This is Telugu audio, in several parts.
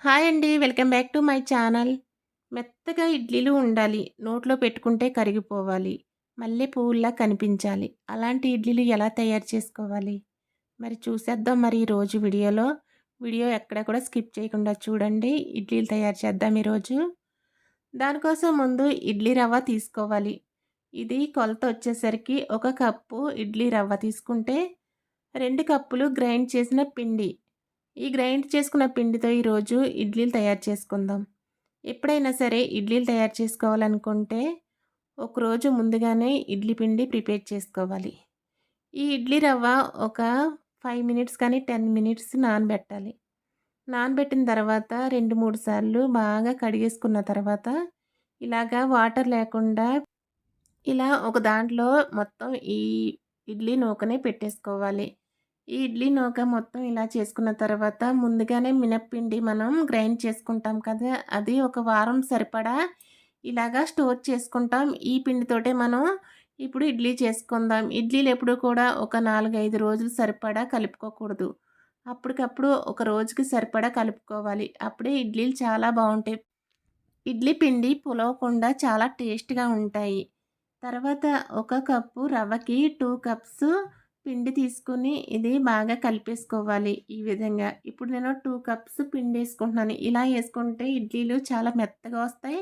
హాయ్ అండి. Welcome back to my channel. మెత్తగా ఇడ్లీలు ఉండాలి. నోట్లో పెట్టుకుంటే కరిగిపోవాలి. మల్లె పువ్వుల్లా కనిపించాలి. అలాంటి ఇడ్లీలు ఎలా తయారు చేసుకోవాలి? మరి చూసేద్దాం మరి ఈరోజు వీడియోలో. వీడియో ఎక్కడ కూడా స్కిప్ చేయకుండా చూడండి. ఇడ్లీలు తయారు చేద్దాం ఈరోజు. దానికోసం ముందు ఇడ్లీ రవ్వ తీసుకోవాలి. ఇది కొలత వచ్చేసరికి 1 కప్పు ఇడ్లీ రవ్వ తీసుకుంటే 2 కప్పులు గ్రైండ్ చేసిన పిండి. ఈ గ్రైండ్ చేసుకున్న పిండితో ఈరోజు ఇడ్లీలు తయారు చేసుకుందాం. ఎప్పుడైనా సరే ఇడ్లీలు తయారు చేసుకోవాలనుకుంటే ఒకరోజు ముందుగానే ఇడ్లీ పిండి ప్రిపేర్ చేసుకోవాలి. ఈ ఇడ్లీ రవ్వ ఒక 5 మినిట్స్ కానీ 10 మినిట్స్ నానబెట్టాలి. నానబెట్టిన తర్వాత 2, 3 సార్లు బాగా కడిగేసుకున్న తర్వాత ఇలాగా వాటర్ లేకుండా ఇలా ఒక దాంట్లో మొత్తం ఈ ఇడ్లీ నూకనే పెట్టేసుకోవాలి. ఈ ఇడ్లీ నూక మొత్తం ఇలా చేసుకున్న తర్వాత ముందుగానే మినప్పిండి మనం గ్రైండ్ చేసుకుంటాం కదా! అది ఒక వారం సరిపడా ఇలాగా స్టోర్ చేసుకుంటాం. ఈ పిండితోటే మనం ఇప్పుడు ఇడ్లీ చేసుకుందాం. ఇడ్లీలు ఎప్పుడు కూడా ఒక 4, 5 రోజులు సరిపడా కలుపుకోకూడదు. అప్పటికప్పుడు ఒక రోజుకి సరిపడా కలుపుకోవాలి. అప్పుడే ఇడ్లీలు చాలా బావుంటాయి. ఇడ్లీ పిండి పులవకుండా చాలా టేస్ట్‌గా ఉంటాయి. తర్వాత ఒక కప్పు రవ్వకి 2 కప్స్ పిండి తీసుకొని ఇది బాగా కలిపేసుకోవాలి ఈ విధంగా. ఇప్పుడు నేను 2 కప్స్ పిండేసుకుంటున్నాను. ఇలా యేసుకుంటే ఇడ్లీలు చాలా మెత్తగా వస్తాయి.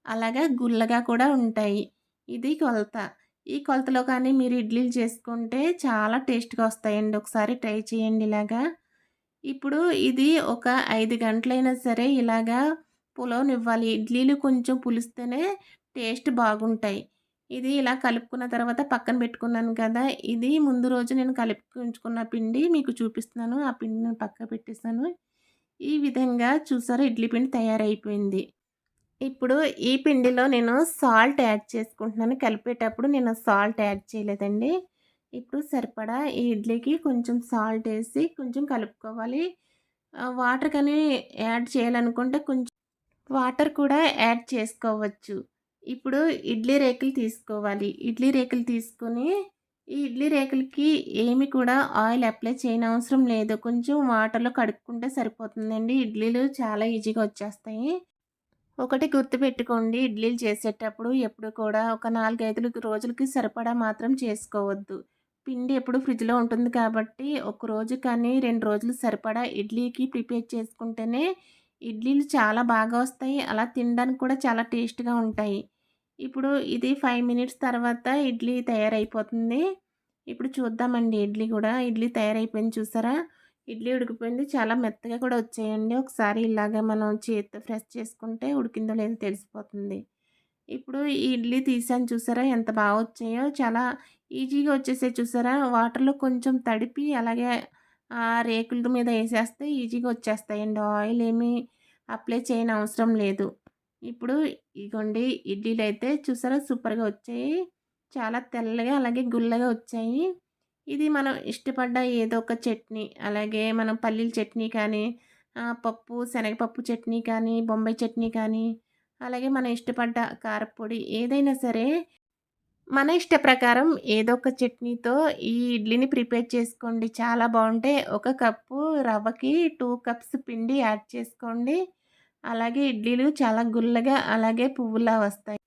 అలాగే గుల్లగా కూడా ఉంటాయి. ఇది కొలత. ఈ కొలతలో కానీ మీరు ఇడ్లీలు చేసుకుంటే చాలా టేస్ట్‌గా వస్తాయండి. ఒకసారి ట్రై చేయండి ఇలాగా. ఇప్పుడు ఇది ఒక 5 గంటలైనా సరే ఇలాగా పులవనివ్వాలి. ఇడ్లీలు కొంచెం పులిస్తేనే టేస్ట్ బాగుంటాయి. ఇది ఇలా కలుపుకున్న తర్వాత పక్కన పెట్టుకున్నాను కదా! ఇది ముందు రోజు నేను కలిపి ఉంచుకున్న పిండి మీకు చూపిస్తున్నాను. ఆ పిండిని పక్కకు పెట్టేసాను. ఈ విధంగా చూసారా ఇడ్లీ పిండి తయారైపోయింది. ఇప్పుడు ఈ పిండిలో నేను సాల్ట్ యాడ్ చేసుకుంటున్నాను. కలిపేటప్పుడు నేను సాల్ట్ యాడ్ చేయలేదండి. ఇప్పుడు సరిపడా ఈ ఇడ్లీకి కొంచెం సాల్ట్ ఏసి కొంచెం కలుపుకోవాలి. వాటర్ కానీ యాడ్ చేయాలనుకుంటే కొంచెం వాటర్ కూడా యాడ్ చేసుకోవచ్చు. ఇప్పుడు ఇడ్లీ రేకులు తీసుకోవాలి. ఇడ్లీ రేకులు తీసుకొని ఈ ఇడ్లీ రేకులకి ఏమి కూడా ఆయిల్ అప్లై చేయనవసరం లేదు. కొంచెం వాటర్‌లో కడుక్కుంటే సరిపోతుందండి. ఇడ్లీలు చాలా ఈజీగా వచ్చేస్తాయి. ఒకటి గుర్తుపెట్టుకోండి ఇడ్లీలు చేసేటప్పుడు ఎప్పుడు కూడా ఒక 4, 5 రోజులకి సరిపడా మాత్రం చేసుకోవద్దు. పిండి ఎప్పుడు ఫ్రిడ్జ్‌లో ఉంటుంది కాబట్టి ఒక రోజు కానీ 2 రోజులు సరిపడా ఇడ్లీకి ప్రిపేర్ చేసుకుంటేనే ఇడ్లీలు చాలా బాగా వస్తాయి. అలా తినడానికి కూడా చాలా టేస్ట్‌గా ఉంటాయి. ఇప్పుడు ఇది 5 మినిట్స్ తర్వాత ఇడ్లీ తయారైపోతుంది. ఇప్పుడు చూద్దామండి ఇడ్లీ తయారైపోయింది చూసారా? ఇడ్లీ ఉడికిపోయింది. చాలా మెత్తగా కూడా వచ్చాయండి. ఒకసారి ఇలాగ మనం చేత్తో ప్రెస్ చేసుకుంటే ఉడికిందో లేదో తెలిసిపోతుంది. ఇప్పుడు ఈ ఇడ్లీ తీసాను చూసారా? ఎంత బాగా వచ్చాయో. చాలా ఈజీగా వచ్చేసాయి చూసారా? వాటర్‌లో కొంచెం తడిపి అలాగే రేకుల మీద ఏసేస్తే ఈజీగా వచ్చేస్తాయండి. ఆయిల్ ఏమి అప్లై చేయనవసరం లేదు. ఇప్పుడు ఇగోండి ఇడ్లీలైతే చూసారా సూపర్‌గా వచ్చాయి. చాలా తెల్లగా అలాగే గుల్లగా వచ్చాయి. ఇది మనం ఇష్టపడ్డ ఏదో ఒక చట్నీ, అలాగే మనం పల్లీల చట్నీ కానీ, శనగపప్పు చట్నీ కానీ, బొంబాయి చట్నీ కానీ, అలాగే మనం ఇష్టపడ్డ కారప్పొడి ఏదైనా సరే, మన ఇష్ట ప్రకారం ఏదో ఒక చట్నీతో ఈ ఇడ్లీని ప్రిపేర్ చేసుకోండి. చాలా బావుంటాయి. ఒక కప్పు రవ్వకి 2 కప్స్ పిండి యాడ్ చేసుకోండి. అలాగే ఇడ్లీలు చాలా గుల్లగా అలాగే పువ్వులా వస్తాయి.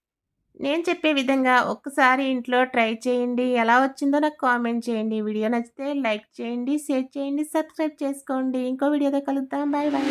నేను చెప్పే విధంగా ఒక్కసారి ఇంట్లో ట్రై చేయండి. ఎలా వచ్చిందో నాకు కామెంట్ చేయండి. వీడియో నచ్చితే లైక్ చేయండి, షేర్ చేయండి, సబ్స్క్రైబ్ చేసుకోండి. ఇంకో వీడియోతో కలుద్దాం. Bye bye.